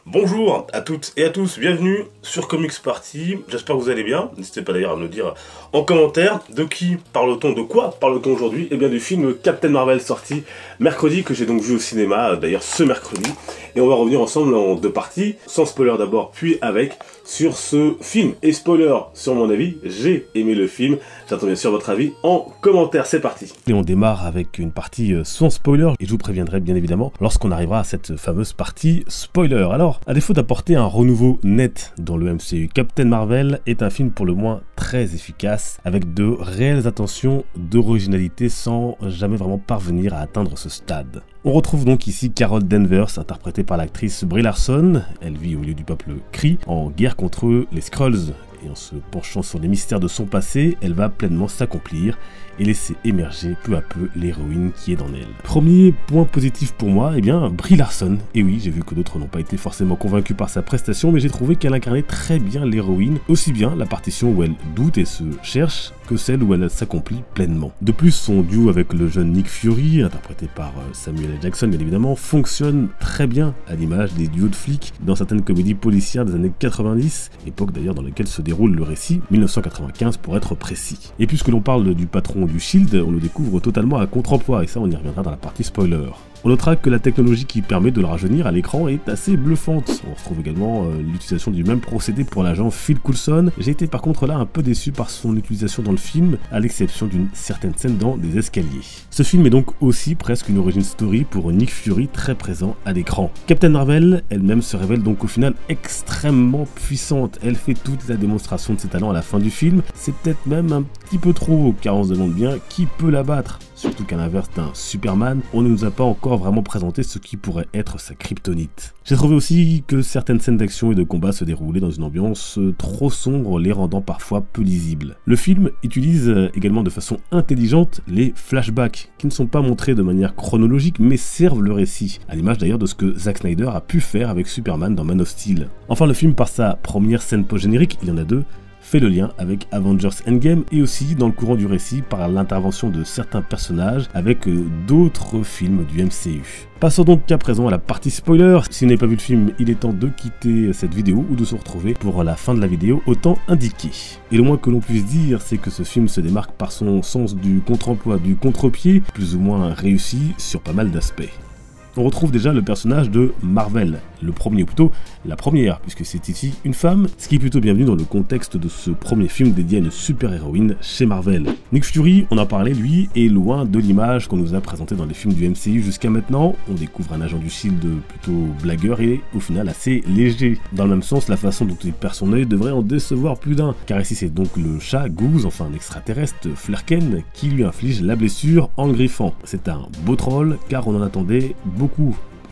Bonjour à toutes et à tous, bienvenue sur Comics Party, j'espère que vous allez bien, n'hésitez pas d'ailleurs à me le dire en commentaire. De qui parle-t-on, de quoi parle-t-on aujourd'hui? Eh bien du film Captain Marvel sorti mercredi, que j'ai donc vu au cinéma, d'ailleurs ce mercredi, et on va revenir ensemble en deux parties, sans spoiler d'abord, puis avec, sur ce film. Et spoiler sur mon avis, j'ai aimé le film, j'attends bien sûr votre avis en commentaire, c'est parti. Et on démarre avec une partie sans spoiler, et je vous préviendrai bien évidemment lorsqu'on arrivera à cette fameuse partie spoiler. Alors, à défaut d'apporter un renouveau net dans le MCU, Captain Marvel est un film pour le moins très efficace, avec de réelles intentions d'originalité sans jamais vraiment parvenir à atteindre ce stade. On retrouve donc ici Carol Danvers, interprétée par l'actrice Brie Larson. Elle vit au milieu du peuple Kree, en guerre contre les Skrulls, et en se penchant sur les mystères de son passé, elle va pleinement s'accomplir et laisser émerger peu à peu l'héroïne qui est dans elle. Premier point positif pour moi, eh bien Brie Larson. Et oui, j'ai vu que d'autres n'ont pas été forcément convaincus par sa prestation, mais j'ai trouvé qu'elle incarnait très bien l'héroïne, aussi bien la partition où elle doute et se cherche, que celle où elle s'accomplit pleinement. De plus, son duo avec le jeune Nick Fury, interprété par Samuel L. Jackson bien évidemment, fonctionne très bien à l'image des duos de flics dans certaines comédies policières des années 90, époque d'ailleurs dans laquelle se déroule le récit, 1995 pour être précis. Et puisque l'on parle du patron du Shield, on le découvre totalement à contre-emploi, et ça on y reviendra dans la partie spoiler. On notera que la technologie qui permet de le rajeunir à l'écran est assez bluffante. On retrouve également l'utilisation du même procédé pour l'agent Phil Coulson. J'ai été par contre là un peu déçu par son utilisation dans le film, à l'exception d'une certaine scène dans des escaliers. Ce film est donc aussi presque une origin story pour Nick Fury très présent à l'écran. Captain Marvel elle-même se révèle donc au final extrêmement puissante. Elle fait toute la démonstration de ses talents à la fin du film. C'est peut-être même un petit peu trop, car on se demande bien qui peut la battre. Surtout qu'à l'inverse d'un Superman, on ne nous a pas encore vraiment présenté ce qui pourrait être sa kryptonite. J'ai trouvé aussi que certaines scènes d'action et de combat se déroulaient dans une ambiance trop sombre, les rendant parfois peu lisibles. Le film utilise également de façon intelligente les flashbacks, qui ne sont pas montrés de manière chronologique mais servent le récit, à l'image d'ailleurs de ce que Zack Snyder a pu faire avec Superman dans Man of Steel. Enfin, le film, par sa première scène post-générique, il y en a deux, fait le lien avec Avengers Endgame et aussi dans le courant du récit par l'intervention de certains personnages avec d'autres films du MCU. Passons donc à présent à la partie spoiler. Si vous n'avez pas vu le film, il est temps de quitter cette vidéo ou de se retrouver pour la fin de la vidéo au temps indiqué. Et le moins que l'on puisse dire, c'est que ce film se démarque par son sens du contre-emploi, du contre-pied, plus ou moins réussi sur pas mal d'aspects. On retrouve déjà le personnage de Marvel, le premier, ou plutôt la première, puisque c'est ici une femme, ce qui est plutôt bienvenu dans le contexte de ce premier film dédié à une super-héroïne chez Marvel. Nick Fury, on en parlait, lui, est loin de l'image qu'on nous a présentée dans les films du MCU jusqu'à maintenant. On découvre un agent du Shield plutôt blagueur et au final assez léger. Dans le même sens, la façon dont il perd son œil devrait en décevoir plus d'un, car ici c'est donc le chat Goose, enfin un extraterrestre, Flerken, qui lui inflige la blessure en griffant. C'est un beau troll, car on en attendait beaucoup.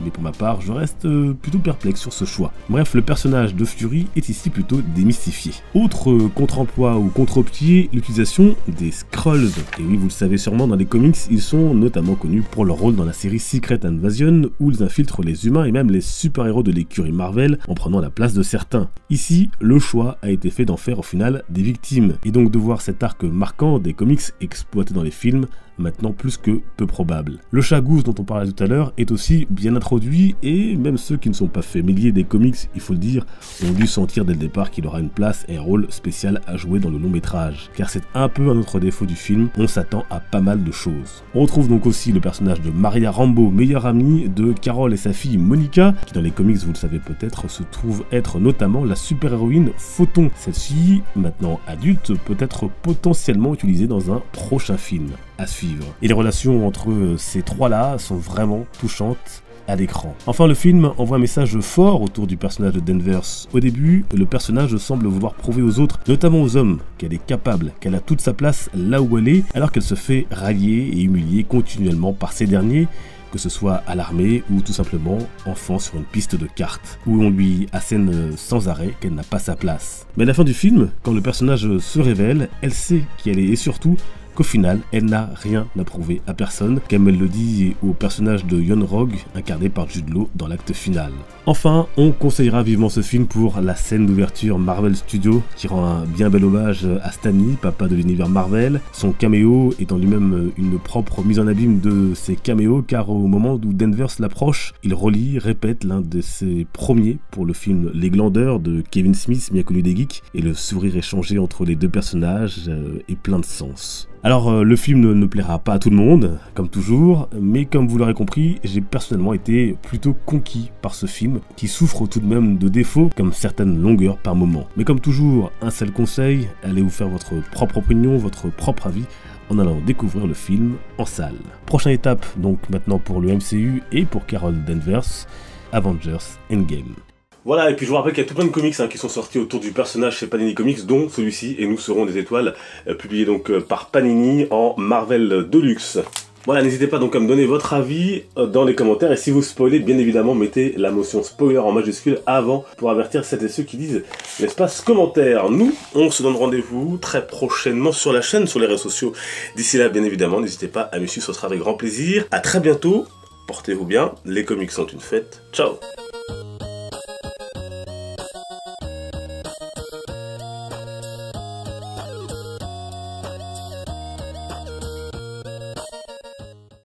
Mais pour ma part, je reste plutôt perplexe sur ce choix. Bref, le personnage de Fury est ici plutôt démystifié. Autre contre-emploi ou contre-pied, l'utilisation des Skrulls. Et oui, vous le savez sûrement, dans les comics, ils sont notamment connus pour leur rôle dans la série Secret Invasion, où ils infiltrent les humains et même les super-héros de l'écurie Marvel, en prenant la place de certains. Ici, le choix a été fait d'en faire au final des victimes, et donc de voir cet arc marquant des comics exploité dans les films, maintenant plus que peu probable. Le chat Goose dont on parlait tout à l'heure est aussi bien introduit, et même ceux qui ne sont pas familiers des comics, il faut le dire, ont dû sentir dès le départ qu'il aura une place et un rôle spécial à jouer dans le long métrage, car c'est un peu un autre défaut du film, on s'attend à pas mal de choses. On retrouve donc aussi le personnage de Maria Rambeau, meilleure amie de Carol et sa fille Monica, qui dans les comics, vous le savez peut-être, se trouve être notamment la super-héroïne Photon. Celle-ci, maintenant adulte, peut être potentiellement utilisée dans un prochain film. À suivre. Et les relations entre ces trois-là sont vraiment touchantes à l'écran. Enfin, le film envoie un message fort autour du personnage de Danvers. Au début, le personnage semble vouloir prouver aux autres, notamment aux hommes, qu'elle est capable, qu'elle a toute sa place là où elle est, alors qu'elle se fait rallier et humilier continuellement par ces derniers, que ce soit à l'armée ou tout simplement enfant sur une piste de cartes, où on lui assène sans arrêt qu'elle n'a pas sa place. Mais à la fin du film, quand le personnage se révèle, elle sait qui elle est et surtout, qu'au final, elle n'a rien à prouver à personne, comme elle le dit au personnage de Yon Rogue, incarné par Jude Law dans l'acte final. Enfin, on conseillera vivement ce film pour la scène d'ouverture Marvel Studios, qui rend un bien bel hommage à Stan Lee, papa de l'univers Marvel. Son caméo est en lui-même une propre mise en abîme de ses caméos, car au moment où Danvers l'approche, il répète l'un de ses premiers pour le film Les Glandeurs de Kevin Smith, bien connu des geeks, et le sourire échangé entre les deux personnages est plein de sens. Alors le film ne plaira pas à tout le monde, comme toujours, mais comme vous l'aurez compris, j'ai personnellement été plutôt conquis par ce film, qui souffre tout de même de défauts, comme certaines longueurs par moment. Mais comme toujours, un seul conseil, allez vous faire votre propre opinion, votre propre avis, en allant découvrir le film en salle. Prochaine étape, donc maintenant pour le MCU et pour Carol Danvers, Avengers Endgame. Voilà, et puis je vous rappelle qu'il y a tout plein de comics qui sont sortis autour du personnage chez Panini Comics, dont celui-ci, et Nous serons des étoiles, publié donc par Panini en Marvel Deluxe. Voilà, n'hésitez pas donc à me donner votre avis dans les commentaires, et si vous spoilez, bien évidemment, mettez la motion spoiler en majuscule avant pour avertir celles et ceux qui disent l'espace commentaire. Nous, on se donne rendez-vous très prochainement sur la chaîne, sur les réseaux sociaux. D'ici là, bien évidemment, n'hésitez pas à me suivre, ce sera avec grand plaisir. À très bientôt, portez-vous bien, les comics sont une fête. Ciao!